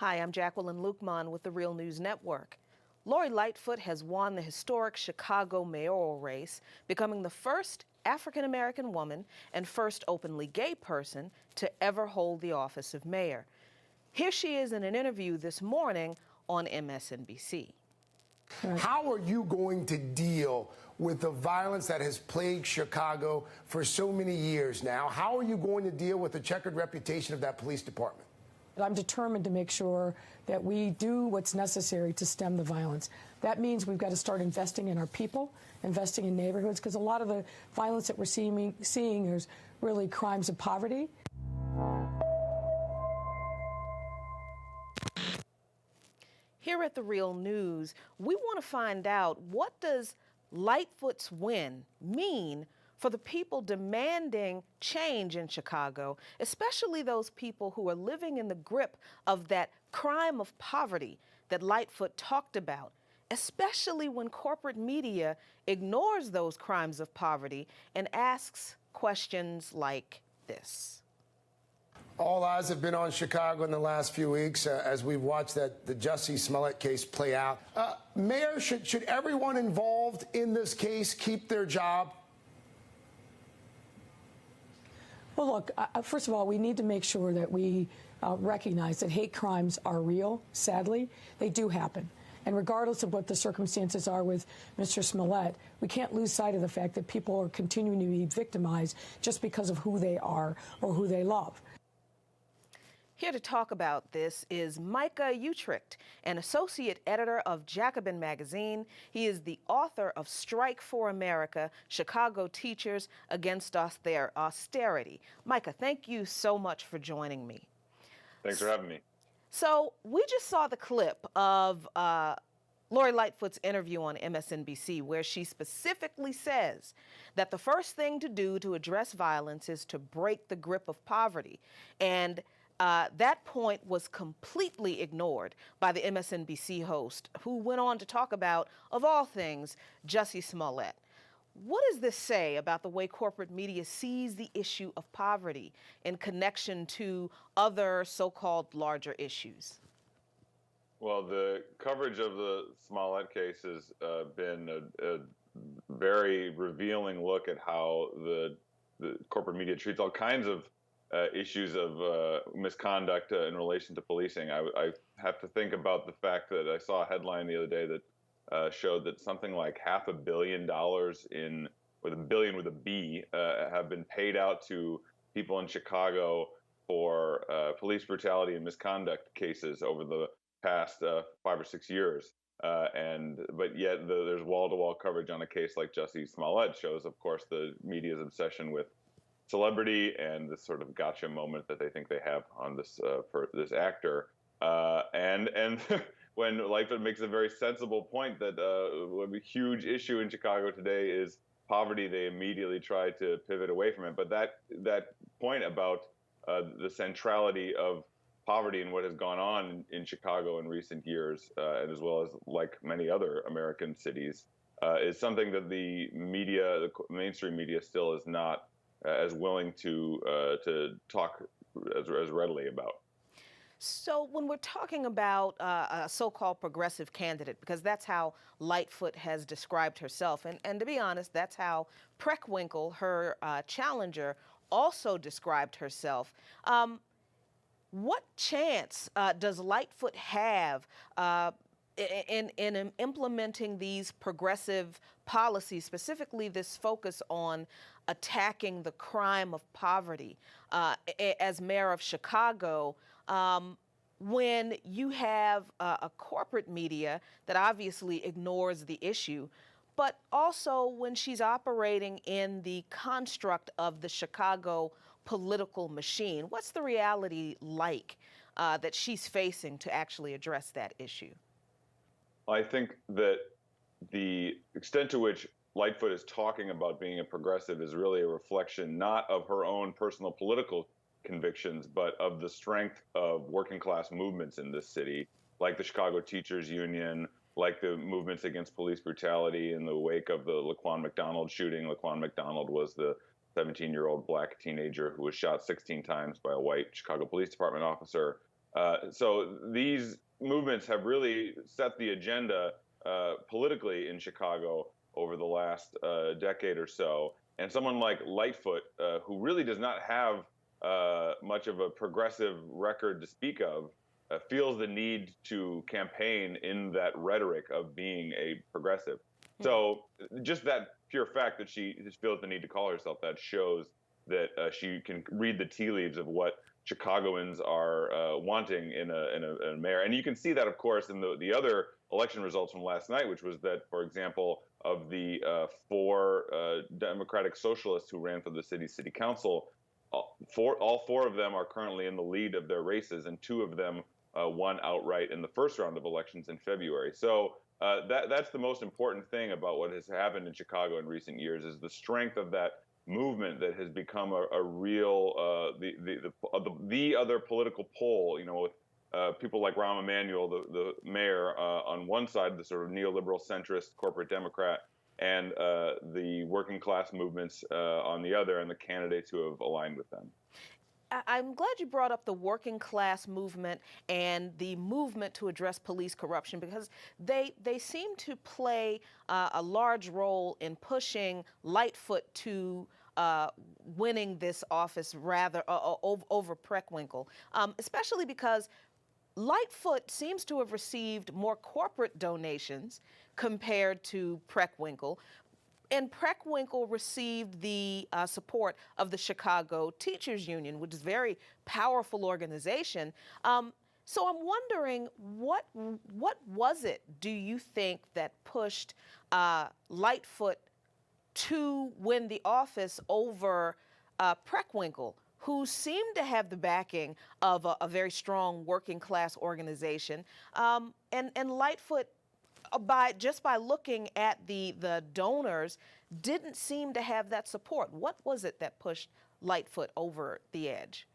Hi, I'm Jacqueline Luqman with the Real News Network. Lori Lightfoot has won the historic Chicago mayoral race, becoming the first African-American woman and first openly gay person to ever hold the office of mayor. Here she is in an interview this morning on MSNBC. How are you going to deal with the violence that has plagued Chicago for so many years now? How are you going to deal with the checkered reputation of that police department? I'm determined to make sure that we do what's necessary to stem the violence. That means we've got to start investing in our people, investing in neighborhoods, because a lot of the violence that we're seeing is really crimes of poverty. Here at The Real News, we want to find out, what does Lightfoot's win mean for the people demanding change in Chicago, especially those people who are living in the grip of that crime of poverty that Lightfoot talked about, especially when corporate media ignores those crimes of poverty and asks questions like this. All eyes have been on Chicago in the last few weeks as we've watched the Jussie Smollett case play out. Mayor, should everyone involved in this case keep their job? Well, look, first of all, we need to make sure that we recognize that hate crimes are real. Sadly, they do happen. And regardless of what the circumstances are with Mr. Smollett, we can't lose sight of the fact that people are continuing to be victimized just because of who they are or who they love. Here to talk about this is Micah Uetricht, an associate editor of Jacobin magazine. He is the author of Strike for America, Chicago Teachers Against Austerity. Micah, thank you so much for joining me. Thanks for having me. So we just saw the clip of Lori Lightfoot's interview on MSNBC, where she specifically says that the first thing to do to address violence is to break the grip of poverty. And that point was completely ignored by the MSNBC host, who went on to talk about, of all things, Jussie Smollett. What does this say about the way corporate media sees the issue of poverty in connection to other so-called larger issues? Well, the coverage of the Smollett case has been a very revealing look at how the corporate media treats all kinds of issues of misconduct in relation to policing. I have to think about the fact that I saw a headline the other day that showed that something like $500 million with a billion with a B, have been paid out to people in Chicago for police brutality and misconduct cases over the past 5 or 6 years. But yet there's wall-to-wall coverage on a case like Jussie Smollett shows, of course, the media's obsession with celebrity and this sort of gotcha moment that they think they have on this for this actor. And when Lightfoot makes a very sensible point that a huge issue in Chicago today is poverty, they immediately try to pivot away from it. But that point about the centrality of poverty and what has gone on in Chicago in recent years, and as well as like many other American cities, is something that the media, the mainstream media, still is not as willing to talk as readily about. So when we're talking about a so-called progressive candidate, because that's how Lightfoot has described herself, and to be honest, that's how Preckwinkle, her challenger, also described herself. What chance does Lightfoot have in implementing these progressive policies, specifically this focus on attacking the crime of poverty as mayor of Chicago, when you have a corporate media that obviously ignores the issue, but also when she's operating in the construct of the Chicago political machine? What's the reality like that she's facing to actually address that issue? I think that the extent to which Lightfoot is talking about being a progressive is really a reflection not of her own personal political convictions, but of the strength of working class movements in this city, like the Chicago Teachers Union, like the movements against police brutality in the wake of the Laquan McDonald shooting. Laquan McDonald was the 17-year-old black teenager who was shot 16 times by a white Chicago Police Department officer. So these movements have really set the agenda politically in Chicago over the last decade or so. And someone like Lightfoot, who really does not have much of a progressive record to speak of, feels the need to campaign in that rhetoric of being a progressive. So just that pure fact that she feels the need to call herself that shows that she can read the tea leaves of what Chicagoans are wanting in a mayor. And you can see that, of course, in the other election results from last night, which was that, for example, of the four Democratic socialists who ran for the city council, all four of them are currently in the lead of their races, and two of them won outright in the first round of elections in February. So that's the most important thing about what has happened in Chicago in recent years, is the strength of that movement that has become a real the other political pole. You know, with people like Rahm Emanuel, the mayor, on one side, the sort of neoliberal centrist corporate Democrat, and the working class movements on the other, and the candidates who have aligned with them. I'm glad you brought up the working class movement and the movement to address police corruption, because they seem to play a large role in pushing Lightfoot to winning this office rather over Preckwinkle, especially because Lightfoot seems to have received more corporate donations compared to Preckwinkle. And Preckwinkle received the support of the Chicago Teachers Union, which is a very powerful organization. So I'm wondering, what was it, do you think, that pushed Lightfoot to win the office over Preckwinkle, who seemed to have the backing of a very strong working class organization? And Lightfoot, by looking at the donors, didn't seem to have that support. What was it that pushed Lightfoot over the edge?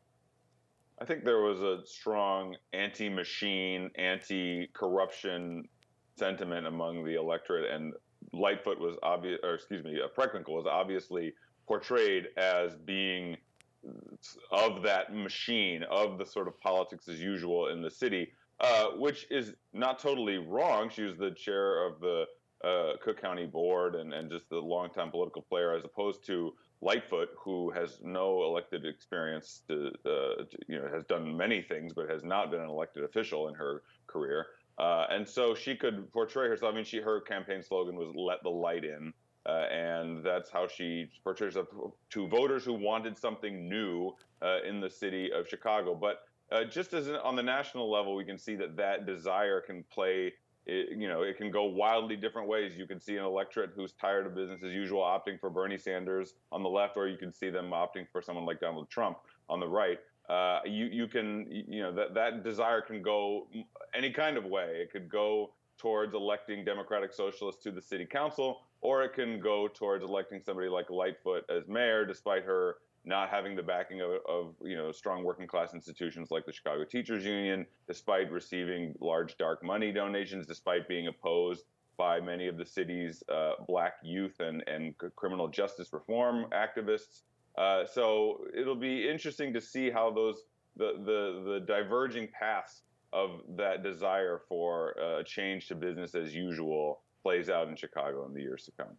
I think there was a strong anti-machine, anti-corruption sentiment among the electorate, and Lightfoot was Preckwinkle was obviously portrayed as being of that machine, of the sort of politics as usual in the city. Which is not totally wrong. She was the chair of the Cook County Board and just a longtime political player, as opposed to Lightfoot, who has no elected experience, has done many things, but has not been an elected official in her career. And so she could portray herself. I mean, her campaign slogan was "Let the light in." And that's how she portrays herself to voters who wanted something new in the city of Chicago. But just as on the national level, we can see that desire can play, it can go wildly different ways. You can see an electorate who's tired of business as usual opting for Bernie Sanders on the left, or you can see them opting for someone like Donald Trump on the right. That desire can go any kind of way. It could go towards electing Democratic Socialists to the city council, or it can go towards electing somebody like Lightfoot as mayor, despite her not having the backing of strong working class institutions like the Chicago Teachers Union, despite receiving large dark money donations, despite being opposed by many of the city's black youth and criminal justice reform activists. So it'll be interesting to see how the diverging paths of that desire for a change to business as usual plays out in Chicago in the years to come.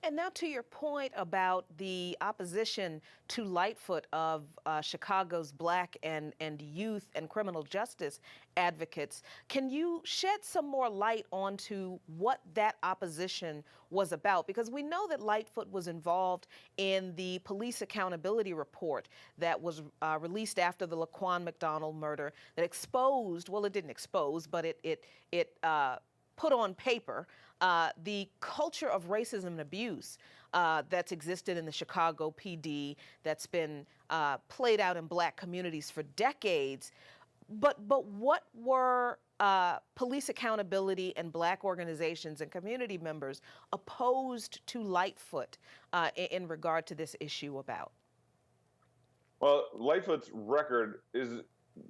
And now, to your point about the opposition to Lightfoot of Chicago's black and youth and criminal justice advocates, can you shed some more light onto what that opposition was about? Because we know that Lightfoot was involved in the police accountability report that was released after the Laquan McDonald murder that exposed, well, it didn't expose, but it put on paper the culture of racism and abuse that's existed in the Chicago PD, that's been played out in black communities for decades. But what were police accountability and black organizations and community members opposed to Lightfoot in regard to this issue about? Well, Lightfoot's record is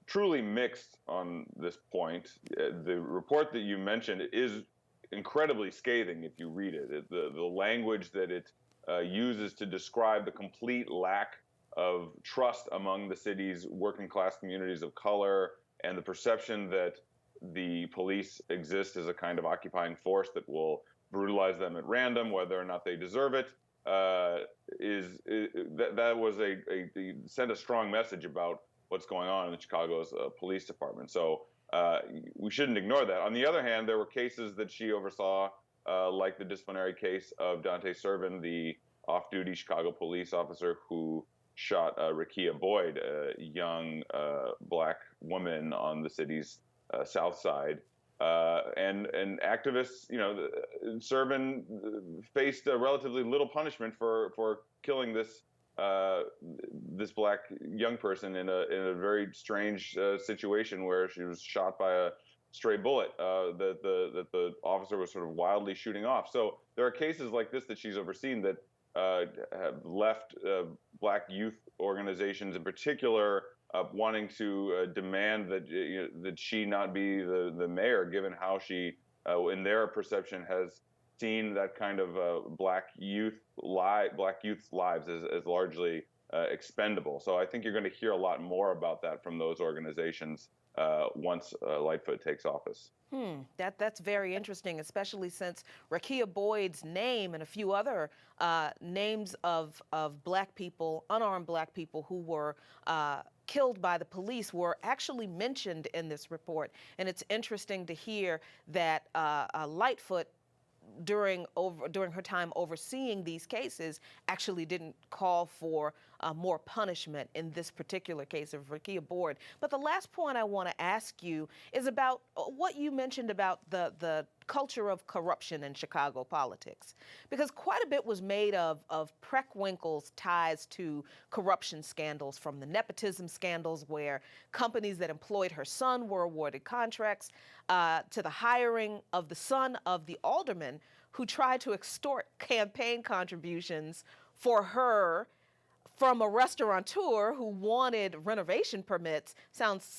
truly mixed on this point. The report that you mentioned is incredibly scathing if you read it. The language that it uses to describe the complete lack of trust among the city's working class communities of color and the perception that the police exist as a kind of occupying force that will brutalize them at random, whether or not they deserve it, that was sent a strong message about what's going on in Chicago's police department. So we shouldn't ignore that. On the other hand, there were cases that she oversaw, like the disciplinary case of Dante Servin, the off-duty Chicago police officer who shot Rakia Boyd, a young black woman on the city's south side. And activists, Servin faced a relatively little punishment for killing this black young person in a very strange situation where she was shot by a stray bullet that the officer was sort of wildly shooting off. So there are cases like this that she's overseen that have left black youth organizations in particular wanting to demand that she not be the mayor, given how she, in their perception, has seen that kind of black youth's lives as largely expendable. So I think you're going to hear a lot more about that from those organizations once Lightfoot takes office. That's very interesting, especially since Rakia Boyd's name and a few other names of black people, unarmed black people who were killed by the police were actually mentioned in this report. And it's interesting to hear that Lightfoot, during her time overseeing these cases, actually didn't call for more punishment in this particular case of Rakia Boyd. But the last point I want to ask you is about what you mentioned about the culture of corruption in Chicago politics, because quite a bit was made of Preckwinkle's ties to corruption scandals, from the nepotism scandals where companies that employed her son were awarded contracts, to the hiring of the son of the alderman who tried to extort campaign contributions for her from a restaurateur who wanted renovation permits. Sounds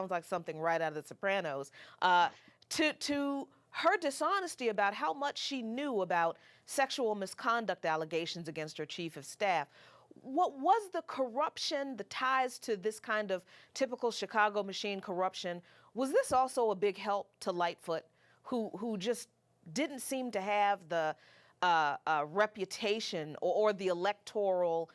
like something right out of The Sopranos. To her dishonesty about how much she knew about sexual misconduct allegations against her chief of staff. What was the corruption, the ties to this kind of typical Chicago machine corruption? Was this also a big help to Lightfoot, who just didn't seem to have the reputation or the electoral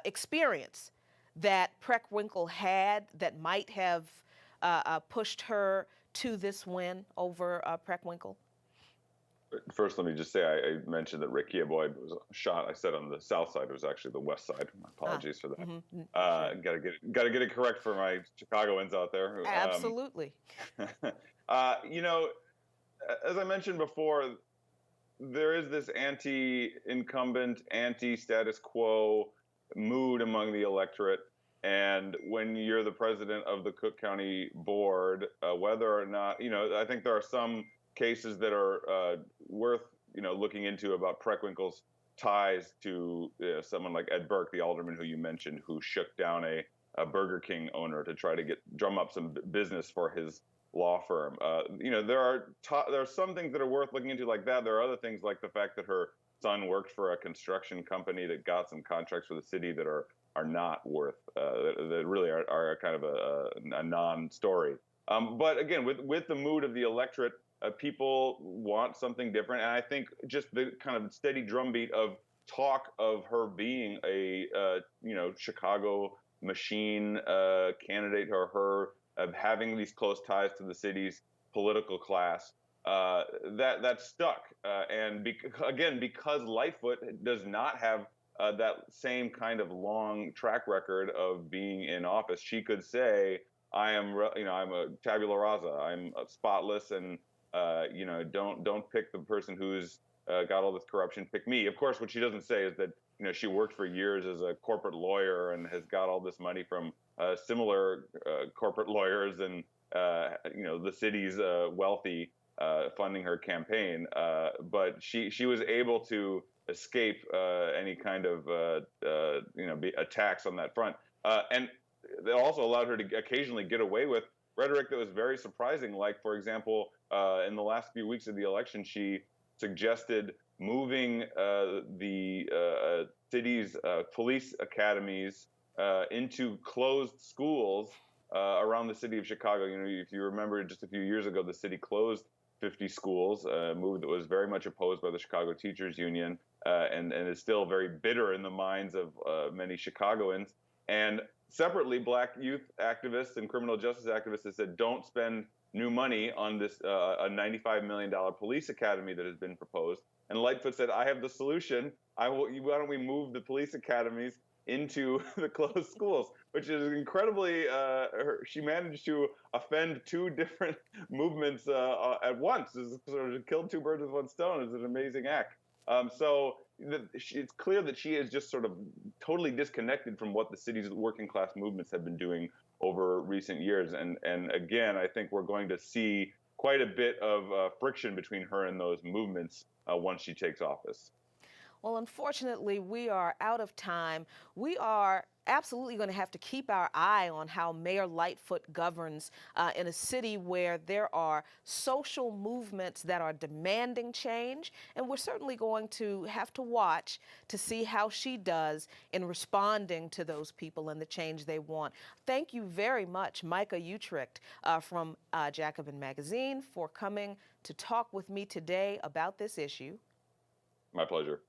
experience that Preckwinkle had that might have pushed her to this win over Preckwinkle? First, let me just say I mentioned that Rakia Boyd was shot. I said on the south side. It was actually the west side. My apologies for that. Mm-hmm. Got to get it correct for my Chicagoans out there. Absolutely. As I mentioned before, there is this anti-incumbent, anti-status quo mood among the electorate. And when you're the president of the Cook County Board, whether or not, I think there are some cases that are worth, looking into about Preckwinkle's ties to someone like Ed Burke, the alderman who you mentioned, who shook down a Burger King owner to try to drum up some business for his law firm. There are some things that are worth looking into like that. There are other things like the fact that her son worked for a construction company that got some contracts for the city that are not worth, that really are kind of a non-story. But again, with the mood of the electorate, people want something different. And I think just the kind of steady drumbeat of talk of her being a, Chicago machine candidate, or her of having these close ties to the city's political class, that stuck. And because Lightfoot does not have that same kind of long track record of being in office, she could say, I'm a tabula rasa. I'm spotless, and don't pick the person who's got all this corruption. Pick me. Of course, what she doesn't say is that she worked for years as a corporate lawyer and has got all this money from similar corporate lawyers and the city's wealthy funding her campaign. But she was able to escape any kind of attacks on that front, and it also allowed her to occasionally get away with rhetoric that was very surprising. Like, for example, in the last few weeks of the election, she suggested moving the city's police academies into closed schools around the city of Chicago. You know, if you remember, just a few years ago, the city closed 50 schools, a move that was very much opposed by the Chicago Teachers Union, and is still very bitter in the minds of many Chicagoans. And separately, Black youth activists and criminal justice activists have said, don't spend new money on this a $95 million police academy that has been proposed. And Lightfoot said, I have the solution. Why don't we move the police academies into the closed schools, which is incredibly, she managed to offend two different movements at once. This sort of killed two birds with one stone. It's an amazing act. It's clear that she is just sort of totally disconnected from what the city's working class movements have been doing over recent years. And again, I think we're going to see quite a bit of friction between her and those movements once she takes office. Well, unfortunately, we are out of time. We are absolutely going to have to keep our eye on how Mayor Lightfoot governs in a city where there are social movements that are demanding change. And we're certainly going to have to watch to see how she does in responding to those people and the change they want. Thank you very much, Micah Uetricht from Jacobin Magazine, for coming to talk with me today about this issue. My pleasure.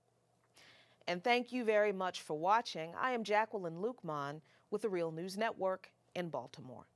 And thank you very much for watching. I am Jacqueline Luqman with the Real News Network in Baltimore.